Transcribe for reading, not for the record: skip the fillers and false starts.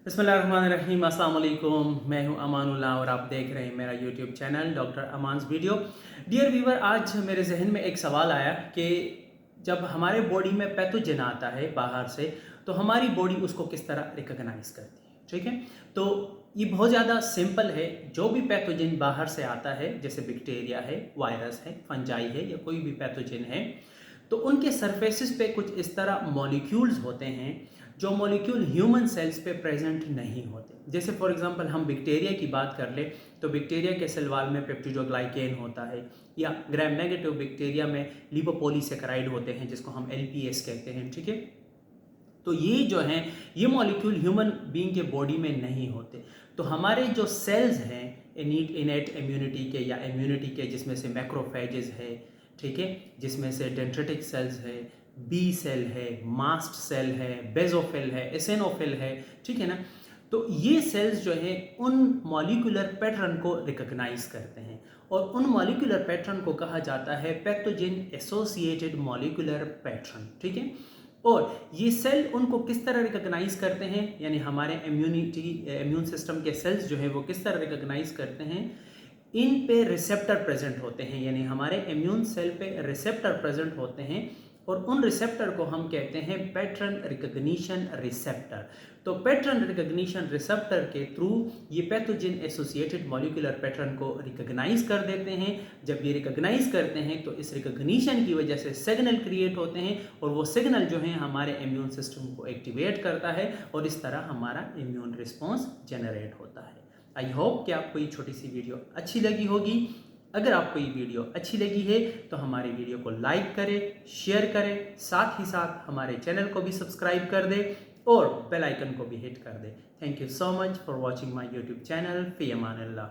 बिस्मिल्लाहिर्रहमानिर्रहीम, अस्सलाम वालेकुम। मैं हूं अमानुल्लाह और आप देख रहे हैं मेरा YouTube channel doctor Aman's video. Dear viewer, आज मेरे जहन में एक सवाल आया कि जब हमारे बॉडी में पैथोजन आता है बाहर से, तो हमारी बॉडी उसको किस तरह रिकॉग्नाइज करती है। ठीक है, तो ये बहुत ज़्यादा सिंपल है। जो भी पैथोजन बाहर से आता है, जैसे बैक्टीरिया है, वायरस है, फंजाई है या कोई भी पैथोजन है, तो उनके सरफेसिस पे कुछ इस तरह मॉलिक्यूल्स होते हैं जो मॉलिक्यूल ह्यूमन सेल्स पे प्रेजेंट नहीं होते। जैसे फॉर एग्जांपल हम बैक्टीरिया की बात कर ले, तो बैक्टीरिया के सेल वॉल में पेप्टिडोग्लाइकेन होता है, या ग्राम नेगेटिव बैक्टीरिया में लिपोपॉलीसेकेराइड होते हैं जिसको हम एलपीएस कहते हैं। ठीक है, तो ये जो हैं, ये मॉलिक्यूल ह्यूमन बीइंग के बॉडी में नहीं होते। तो हमारे जो सेल्स हैं इनेट इम्यूनिटी के या इम्यूनिटी के, जिसमें से मैक्रोफेजेस है, ठीक है, जिसमें से डेंड्रिटिक सेल्स है, बी सेल है, मास्ट सेल है, बेजोफिल है, एसिनोफिल है, ठीक है ना। तो ये सेल्स जो है उन मॉलिक्यूलर पैटर्न को रिकॉग्नाइज करते हैं, और उन मॉलिक्यूलर पैटर्न को कहा जाता है पैथोजन एसोसिएटेड मॉलिक्यूलर पैटर्न। ठीक है, और ये सेल उनको किस तरह रिकॉग्नाइज करते हैं, यानी हमारे इम्यून सिस्टम के सेल्स जो है वो किस तरह रिकॉग्नाइज करते हैं, इन पे रिसेप्टर प्रेजेंट होते हैं, यानी हमारे इम्यून सेल पे रिसेप्टर प्रेजेंट होते हैं, और उन रिसेप्टर को हम कहते हैं पैटर्न रिकॉग्निशन रिसेप्टर। तो पैटर्न रिकॉग्निशन रिसेप्टर के थ्रू ये पैथोजन एसोसिएटेड मॉलिक्यूलर पैटर्न को रिकॉग्नाइज कर देते हैं। जब ये रिकॉग्नाइज करते हैं तो इस रिकॉग्निशन की वजह से सिग्नल क्रिएट होते हैं, और वो सिग्नल जो है हमारे इम्यून सिस्टम को एक्टिवेट करता है, और इस तरह हमारा इम्यून रिस्पॉन्स जनरेट होता है। आई होप कि आपको ये छोटी सी वीडियो अच्छी लगी होगी। अगर आपको ये वीडियो अच्छी लगी है तो हमारे वीडियो को लाइक करें, शेयर करें, साथ ही साथ हमारे चैनल को भी सब्सक्राइब कर दें और बेल आइकन को भी हिट कर दें। Thank you so much for watching my YouTube channel. Fee Aman Allah.